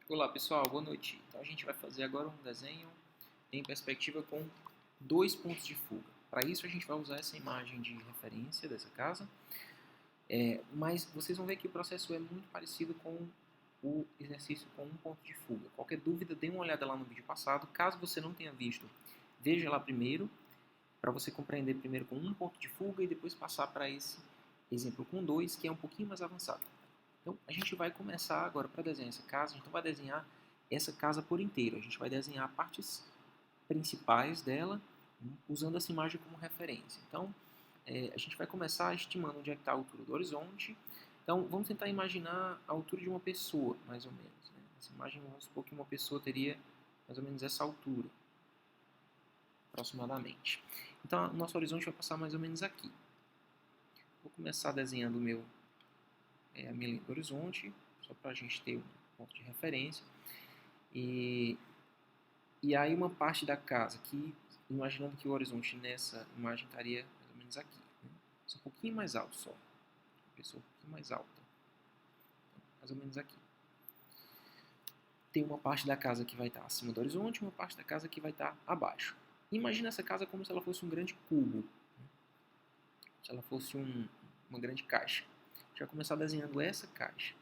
Olá pessoal, boa noite. Então a gente vai fazer agora um desenho em perspectiva com dois pontos de fuga. Para isso a gente vai usar essa imagem de referência dessa casa, mas vocês vão ver que o processo é muito parecido com o exercício com um ponto de fuga. Qualquer dúvida, dê uma olhada lá no vídeo passado. Caso você não tenha visto, veja lá primeiro, para você compreender primeiro com um ponto de fuga e depois passar para esse exemplo com dois, que é um pouquinho mais avançado. Então, a gente vai começar agora para desenhar essa casa. A gente não vai desenhar essa casa por inteiro. A gente vai desenhar partes principais dela, usando essa imagem como referência. Então, a gente vai começar estimando onde é que está a altura do horizonte. Então, vamos tentar imaginar a altura de uma pessoa, mais ou menos. Né? Essa imagem, vamos supor que uma pessoa teria mais ou menos essa altura, aproximadamente. Então, o nosso horizonte vai passar mais ou menos aqui. Vou começar desenhando a minha linha do horizonte, só para a gente ter um ponto de referência. E aí uma parte da casa que, imaginando que o horizonte nessa imagem estaria mais ou menos aqui. Né? Um pouquinho mais alto só. Uma pessoa um pouquinho mais alta. Mais ou menos aqui. Tem uma parte da casa que vai estar acima do horizonte e uma parte da casa que vai estar abaixo. Imagina essa casa como se ela fosse um grande cubo. Se ela fosse uma grande caixa. A gente vai começar desenhando essa caixa.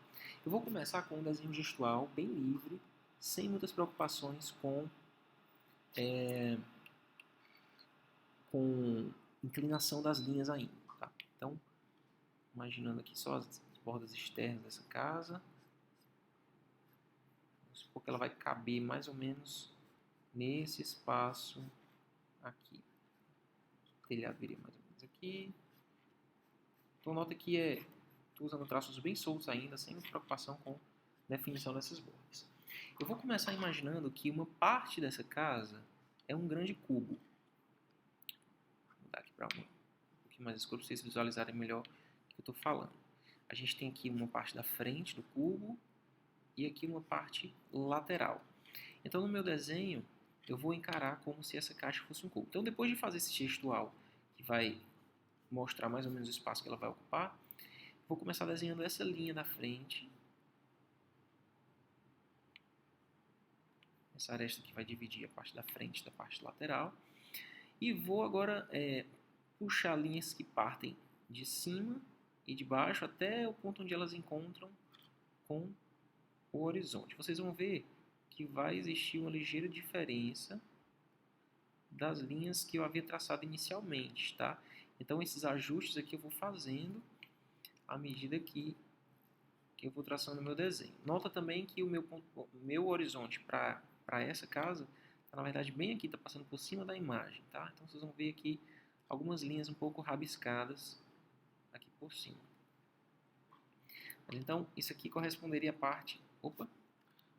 Eu vou começar com um desenho gestual bem livre, sem muitas preocupações com inclinação das linhas ainda. Tá? Então, imaginando aqui só as bordas externas dessa casa. Vamos supor que ela vai caber mais ou menos nesse espaço aqui. O telhado viria mais ou menos aqui. Então, nota que estou usando traços bem soltos ainda, sem preocupação com definição dessas bordas. Eu vou começar imaginando que uma parte dessa casa é um grande cubo. Vou mudar aqui para um pouquinho mais escuro para vocês visualizarem melhor o que eu estou falando. A gente tem aqui uma parte da frente do cubo e aqui uma parte lateral. Então, no meu desenho, eu vou encarar como se essa caixa fosse um cubo. Então, depois de fazer esse gestual, que vai mostrar mais ou menos o espaço que ela vai ocupar, vou começar desenhando essa linha da frente. Essa aresta que vai dividir a parte da frente da parte lateral. E vou agora puxar linhas que partem de cima e de baixo até o ponto onde elas encontram com o horizonte. Vocês vão ver que vai existir uma ligeira diferença das linhas que eu havia traçado inicialmente, tá? Então esses ajustes aqui eu vou fazendo à medida que eu vou traçando o meu desenho. Nota também que o meu horizonte para essa casa está, na verdade, bem aqui, está passando por cima da imagem, tá? Então vocês vão ver aqui algumas linhas um pouco rabiscadas aqui por cima. Mas, então, isso aqui corresponderia à parte,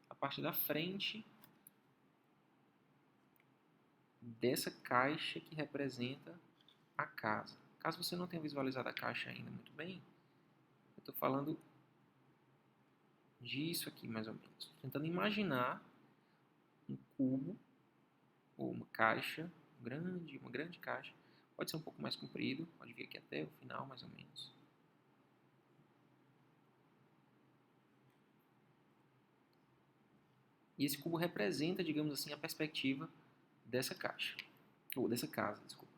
a parte da frente dessa caixa que representa a casa. Caso você não tenha visualizado a caixa ainda muito bem, eu estou falando disso aqui mais ou menos. Tentando imaginar um cubo ou uma caixa, uma grande caixa. Pode ser um pouco mais comprido, pode vir aqui até o final mais ou menos. E esse cubo representa, digamos assim, a perspectiva dessa caixa, ou dessa casa, desculpa.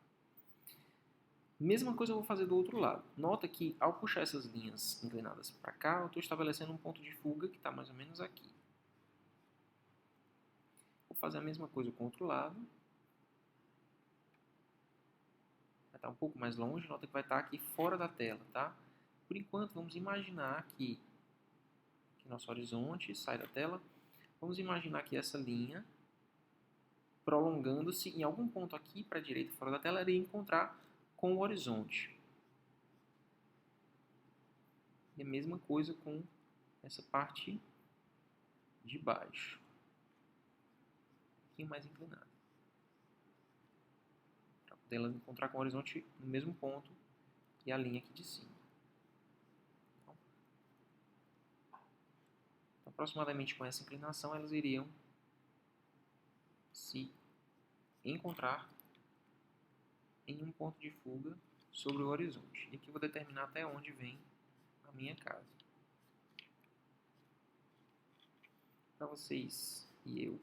Mesma coisa eu vou fazer do outro lado. Nota que ao puxar essas linhas inclinadas para cá, eu estou estabelecendo um ponto de fuga que está mais ou menos aqui. Vou fazer a mesma coisa com o outro lado. Vai estar um pouco mais longe, nota que vai estar aqui fora da tela, tá? Por enquanto, vamos imaginar que nosso horizonte sai da tela. Vamos imaginar que essa linha, prolongando-se em algum ponto aqui para a direita, fora da tela, iria encontrar com o horizonte. E a mesma coisa com essa parte de baixo. Um pouquinho mais inclinada. Para poder ela encontrar com o horizonte no mesmo ponto que a linha aqui de cima. Então, aproximadamente com essa inclinação, elas iriam se encontrar em um ponto de fuga sobre o horizonte. E aqui eu vou determinar até onde vem a minha casa. para vocês e eu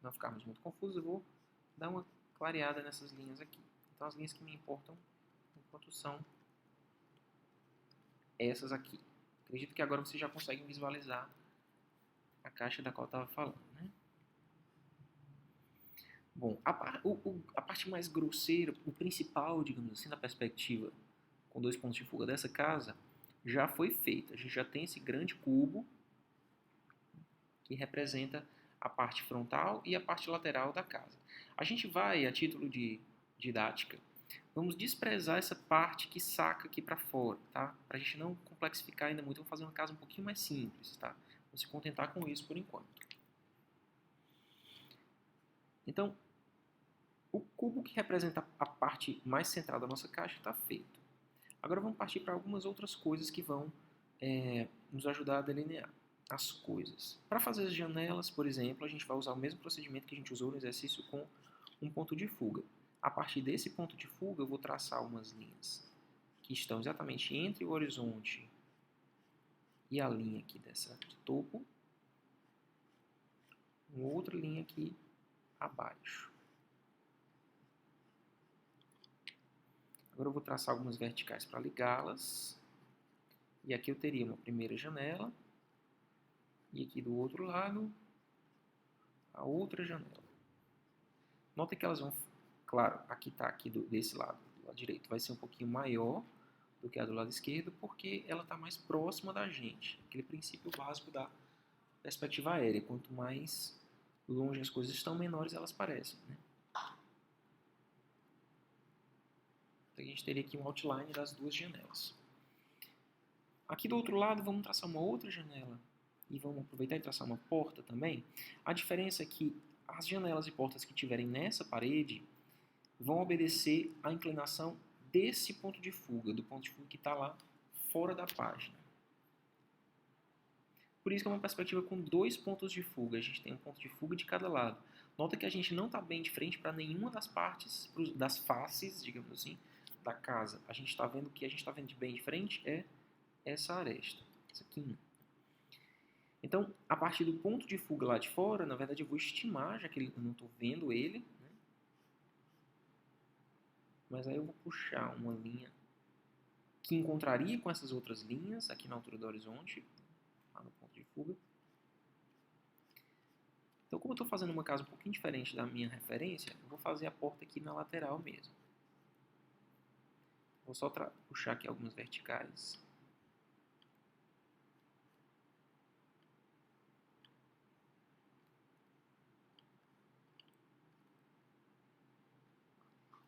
não ficarmos muito confusos, eu vou dar uma clareada nessas linhas aqui. Então, as linhas que me importam, enquanto são essas aqui. Acredito que agora vocês já conseguem visualizar a caixa da qual eu estava falando, né? Bom, a parte mais grosseira, o principal, digamos assim, da perspectiva com 2 pontos de fuga dessa casa, já foi feita. A gente já tem esse grande cubo que representa a parte frontal e a parte lateral da casa. A gente vai, a título de didática, vamos desprezar essa parte que saca aqui para fora, tá? Para a gente não complexificar ainda muito, vamos fazer uma casa um pouquinho mais simples, tá? Vamos se contentar com isso por enquanto. Então, o cubo que representa a parte mais central da nossa caixa está feito. Agora vamos partir para algumas outras coisas que vão nos ajudar a delinear as coisas. Para fazer as janelas, por exemplo, a gente vai usar o mesmo procedimento que a gente usou no exercício com um ponto de fuga. A partir desse ponto de fuga, eu vou traçar umas linhas que estão exatamente entre o horizonte e a linha aqui de topo. Uma outra linha aqui abaixo. Agora eu vou traçar algumas verticais para ligá-las. E aqui eu teria uma primeira janela. E aqui do outro lado, a outra janela. Nota que elas vão... Claro, aqui está desse lado, do lado direito. Vai ser um pouquinho maior do que a do lado esquerdo, porque ela está mais próxima da gente. Aquele princípio básico da perspectiva aérea. Quanto mais longe as coisas estão, menores elas parecem, né? Então, a gente teria aqui um outline das duas janelas. Aqui do outro lado, vamos traçar uma outra janela. E vamos aproveitar e traçar uma porta também. A diferença é que as janelas e portas que tiverem nessa parede vão obedecer à inclinação desse ponto de fuga, do ponto de fuga que está lá fora da página. Por isso que é uma perspectiva com 2 pontos de fuga. A gente tem um ponto de fuga de cada lado. Nota que a gente não está bem de frente para nenhuma das partes, das faces, digamos assim, da casa. A gente está vendo que a gente está vendo de bem de frente é essa aresta, essa quina. Então, a partir do ponto de fuga lá de fora, na verdade eu vou estimar, já que eu não estou vendo ele, né? Mas aí eu vou puxar uma linha que encontraria com essas outras linhas, aqui na altura do horizonte, lá no ponto de fuga. Então, como eu estou fazendo uma casa um pouquinho diferente da minha referência, eu vou fazer a porta aqui na lateral mesmo. Vou só puxar aqui algumas verticais.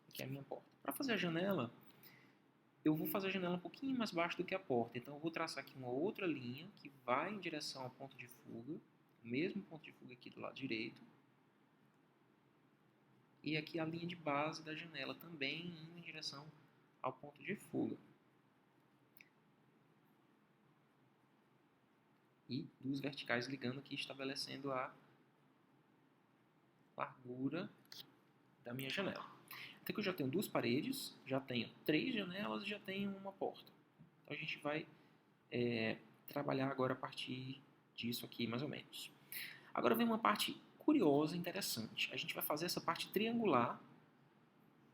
Aqui é a minha porta. Para fazer a janela, eu vou fazer a janela um pouquinho mais baixo do que a porta. Então, eu vou traçar aqui uma outra linha que vai em direção ao ponto de fuga. O mesmo ponto de fuga aqui do lado direito. E aqui a linha de base da janela também indo em direção ao ponto de fuga. E duas verticais ligando aqui, estabelecendo a largura da minha janela. Então aqui eu já tenho 2 paredes, já tenho 3 janelas e já tenho uma porta. Então a gente vai trabalhar agora a partir disso aqui, mais ou menos. Agora vem uma parte curiosa e interessante. A gente vai fazer essa parte triangular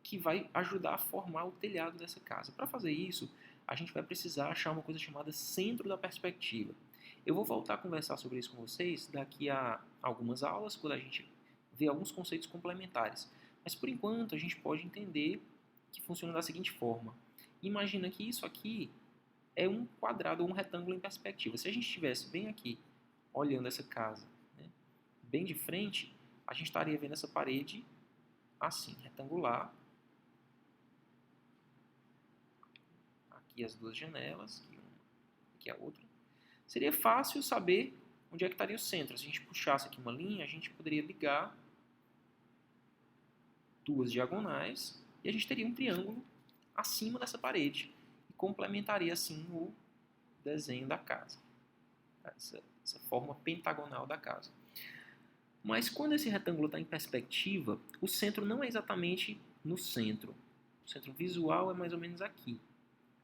que vai ajudar a formar o telhado dessa casa. Para fazer isso, a gente vai precisar achar uma coisa chamada centro da perspectiva. Eu vou voltar a conversar sobre isso com vocês daqui a algumas aulas, quando a gente vê alguns conceitos complementares. Mas por enquanto a gente pode entender que funciona da seguinte forma. Imagina que isso aqui é um quadrado ou um retângulo em perspectiva. Se a gente estivesse bem aqui, olhando essa casa, né, bem de frente, a gente estaria vendo essa parede assim, retangular. Aqui as 2 janelas, aqui a outra. Seria fácil saber onde é que estaria o centro. Se a gente puxasse aqui uma linha, a gente poderia ligar 2 diagonais e a gente teria um triângulo acima dessa parede e complementaria assim o desenho da casa, essa forma pentagonal da casa. Mas quando esse retângulo está em perspectiva, o centro não é exatamente no centro. O centro visual é mais ou menos aqui,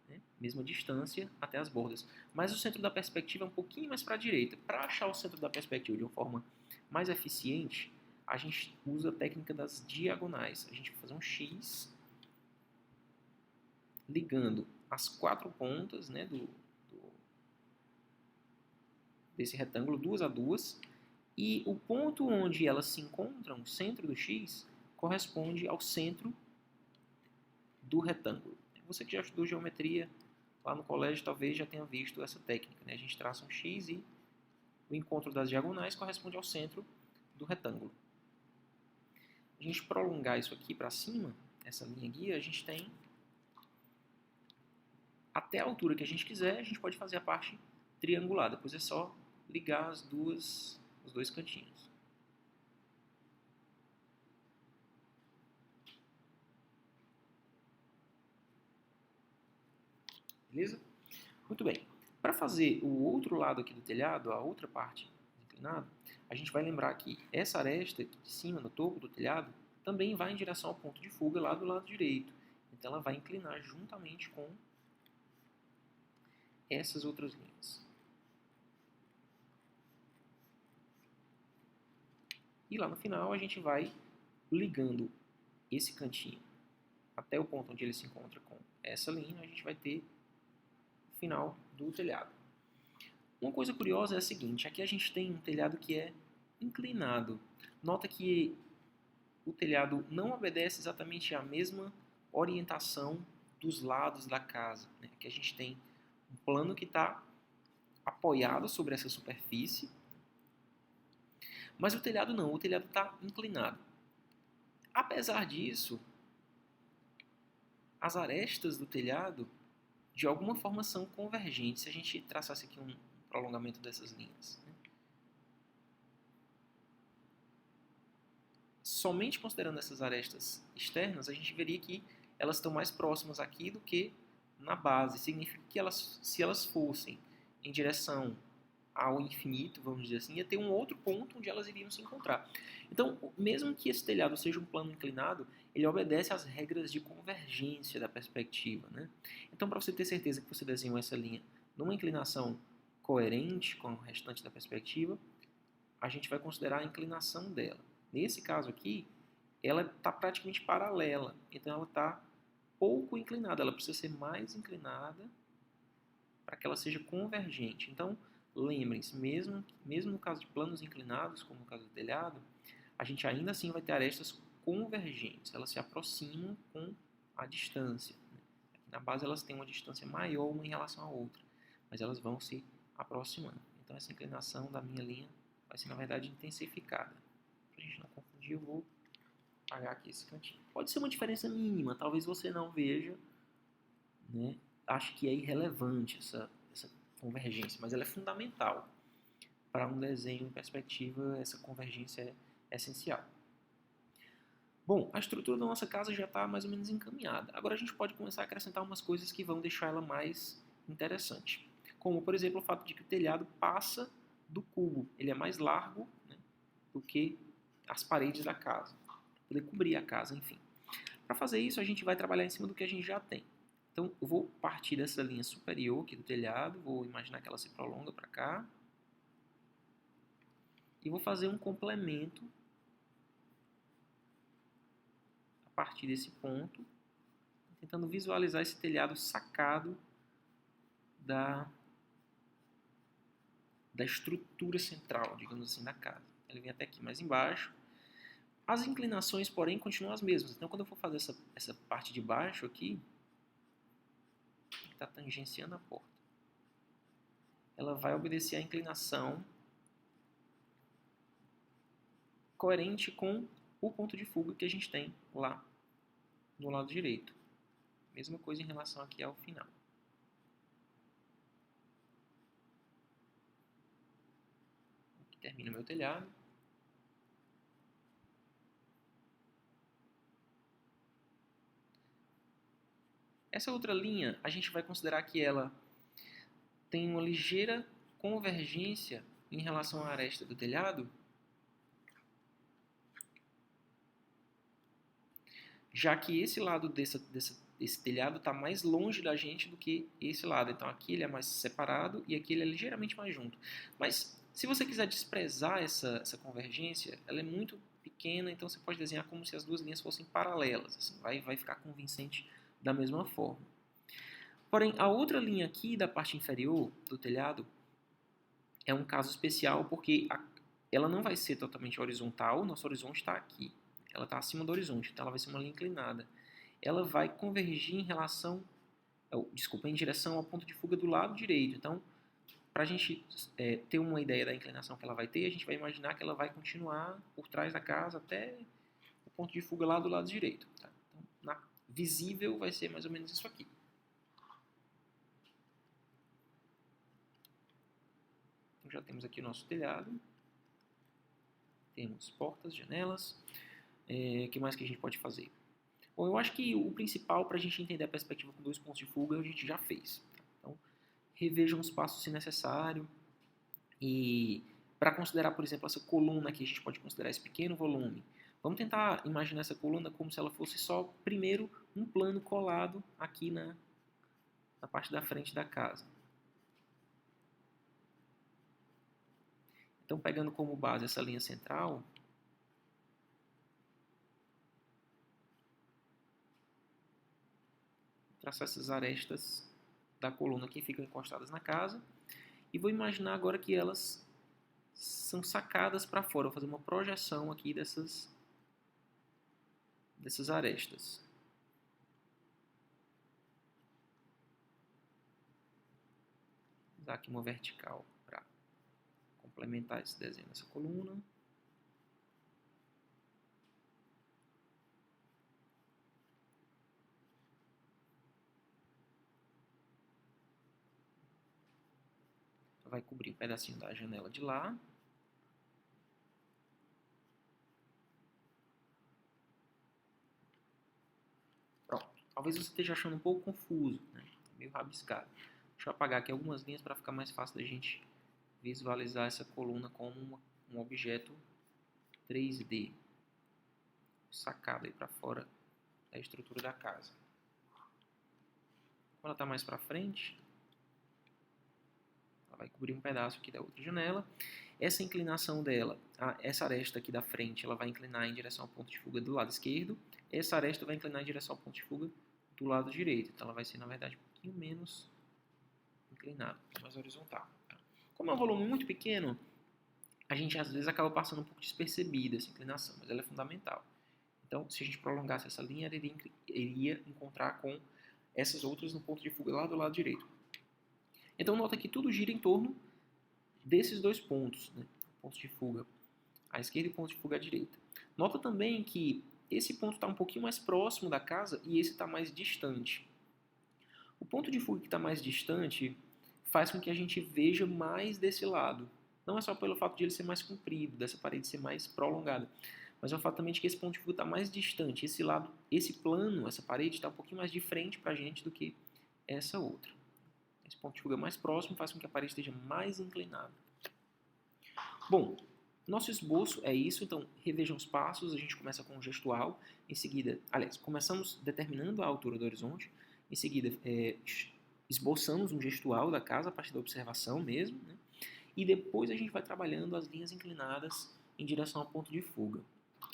né? mesma distância até as bordas. Mas o centro da perspectiva é um pouquinho mais para a direita. Para achar o centro da perspectiva de uma forma mais eficiente, a gente usa a técnica das diagonais. A gente vai fazer um X ligando as 4 pontas, né, desse retângulo, 2 a 2, e o ponto onde elas se encontram, o centro do X, corresponde ao centro do retângulo. Você que já estudou geometria lá no colégio talvez já tenha visto essa técnica, né? A gente traça um X e o encontro das diagonais corresponde ao centro do retângulo. A gente prolongar isso aqui para cima, essa linha guia, a gente tem até a altura que a gente quiser, a gente pode fazer a parte triangular. Depois é só ligar os dois cantinhos. Beleza? Muito bem. Para fazer o outro lado aqui do telhado, a outra parte inclinada, a gente vai lembrar que essa aresta aqui de cima, no topo do telhado, também vai em direção ao ponto de fuga lá do lado direito. Então ela vai inclinar juntamente com essas outras linhas. E lá no final a gente vai ligando esse cantinho até o ponto onde ele se encontra com essa linha, a gente vai ter o final do telhado. Uma coisa curiosa é a seguinte, aqui a gente tem um telhado que é inclinado. Nota que o telhado não obedece exatamente à mesma orientação dos lados da casa, né? Aqui a gente tem um plano que está apoiado sobre essa superfície, mas o telhado não, o telhado está inclinado. Apesar disso, as arestas do telhado, de alguma forma, são convergentes. Se a gente traçasse aqui um prolongamento dessas linhas, né? Somente considerando essas arestas externas, a gente veria que elas estão mais próximas aqui do que na base. Significa que se elas fossem em direção ao infinito, vamos dizer assim, ia ter um outro ponto onde elas iriam se encontrar. Então, mesmo que esse telhado seja um plano inclinado, ele obedece às regras de convergência da perspectiva, né? Então, para você ter certeza que você desenhou essa linha numa inclinação coerente com o restante da perspectiva, a gente vai considerar a inclinação dela. Nesse caso aqui, ela está praticamente paralela, então ela está pouco inclinada, ela precisa ser mais inclinada para que ela seja convergente. Então, lembrem-se, mesmo no caso de planos inclinados, como no caso do telhado, a gente ainda assim vai ter arestas convergentes, elas se aproximam com a distância. Aqui na base elas têm uma distância maior uma em relação à outra, mas elas vão se aproximando. Então essa inclinação da minha linha vai ser na verdade intensificada. Para a gente não confundir, eu vou apagar aqui esse cantinho. Pode ser uma diferença mínima, talvez você não veja, né? Acho que é irrelevante essa convergência, mas ela é fundamental. Para um desenho em perspectiva, essa convergência é essencial. Bom, a estrutura da nossa casa já está mais ou menos encaminhada. Agora a gente pode começar a acrescentar umas coisas que vão deixar ela mais interessante. Como, por exemplo, o fato de que o telhado passa do cubo. Ele é mais largo, né, do que as paredes da casa. Para poder cobrir a casa, enfim. Para fazer isso, a gente vai trabalhar em cima do que a gente já tem. Então, eu vou partir dessa linha superior aqui do telhado, vou imaginar que ela se prolonga para cá. E vou fazer um complemento a partir desse ponto, tentando visualizar esse telhado sacado da estrutura central, digamos assim, da casa. Ele vem até aqui mais embaixo. As inclinações, porém, continuam as mesmas. Então, quando eu for fazer essa parte de baixo aqui, que está tangenciando a porta, ela vai obedecer à inclinação coerente com o ponto de fuga que a gente tem lá no lado direito. Mesma coisa em relação aqui ao final. Aqui termina o meu telhado. Essa outra linha, a gente vai considerar que ela tem uma ligeira convergência em relação à aresta do telhado, já que esse lado esse telhado está mais longe da gente do que esse lado. Então aqui ele é mais separado e aqui ele é ligeiramente mais junto. Mas se você quiser desprezar essa convergência, ela é muito pequena, então você pode desenhar como se as duas linhas fossem paralelas. Assim, vai ficar convincente da mesma forma. Porém, a outra linha aqui da parte inferior do telhado é um caso especial porque ela não vai ser totalmente horizontal, o nosso horizonte está aqui. Ela está acima do horizonte, então ela vai ser uma linha inclinada. Ela vai convergir em direção ao ponto de fuga do lado direito. Então, para a gente ter uma ideia da inclinação que ela vai ter, a gente vai imaginar que ela vai continuar por trás da casa até o ponto de fuga lá do lado direito. Tá? Então, visível vai ser mais ou menos isso aqui. Então, já temos aqui o nosso telhado. Temos portas, janelas. O que mais que a gente pode fazer? Bom, eu acho que o principal para a gente entender a perspectiva com 2 pontos de fuga a gente já fez. Então, revejam os passos se necessário. E para considerar, por exemplo, essa coluna aqui, a gente pode considerar esse pequeno volume. Vamos tentar imaginar essa coluna como se ela fosse só, primeiro, um plano colado aqui na parte da frente da casa. Então, pegando como base essa linha central, traçar essas arestas da coluna que ficam encostadas na casa. E vou imaginar agora que elas são sacadas para fora. Vou fazer uma projeção aqui dessas arestas. Vou usar aqui uma vertical para complementar esse desenho dessa coluna. Vai cobrir um pedacinho da janela de lá. Pronto. Talvez você esteja achando um pouco confuso, né? Meio rabiscado. Deixa eu apagar aqui algumas linhas para ficar mais fácil da gente visualizar essa coluna como um objeto 3D. Sacado aí para fora da estrutura da casa. Quando ela está mais para frente, ela vai cobrir um pedaço aqui da outra janela. Essa inclinação dela, essa aresta aqui da frente, ela vai inclinar em direção ao ponto de fuga do lado esquerdo. Essa aresta vai inclinar em direção ao ponto de fuga do lado direito. Então ela vai ser, na verdade, um pouquinho menos inclinada, mais horizontal. Como é um volume muito pequeno, a gente às vezes acaba passando um pouco despercebida essa inclinação, mas ela é fundamental. Então, se a gente prolongasse essa linha, ela iria encontrar com essas outras no ponto de fuga lá do lado direito. Então, nota que tudo gira em torno desses 2 pontos, né? Pontos de fuga à esquerda e ponto de fuga à direita. Nota também que esse ponto está um pouquinho mais próximo da casa e esse está mais distante. O ponto de fuga que está mais distante faz com que a gente veja mais desse lado. Não é só pelo fato de ele ser mais comprido, dessa parede ser mais prolongada, mas é o fato também de que esse ponto de fuga está mais distante. Esse lado, esse plano, essa parede está um pouquinho mais de frente para a gente do que essa outra. Esse ponto de fuga mais próximo faz com que a parede esteja mais inclinada. Bom, nosso esboço é isso, então revejam os passos, a gente começa com o gestual, em seguida, aliás, começamos determinando a altura do horizonte, em seguida esboçamos um gestual da casa a partir da observação mesmo, né? E depois a gente vai trabalhando as linhas inclinadas em direção ao ponto de fuga.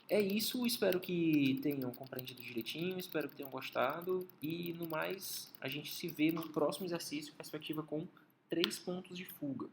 É isso, espero que tenham compreendido direitinho, espero que tenham gostado e no mais a gente se vê no próximo exercício, perspectiva com 3 pontos de fuga.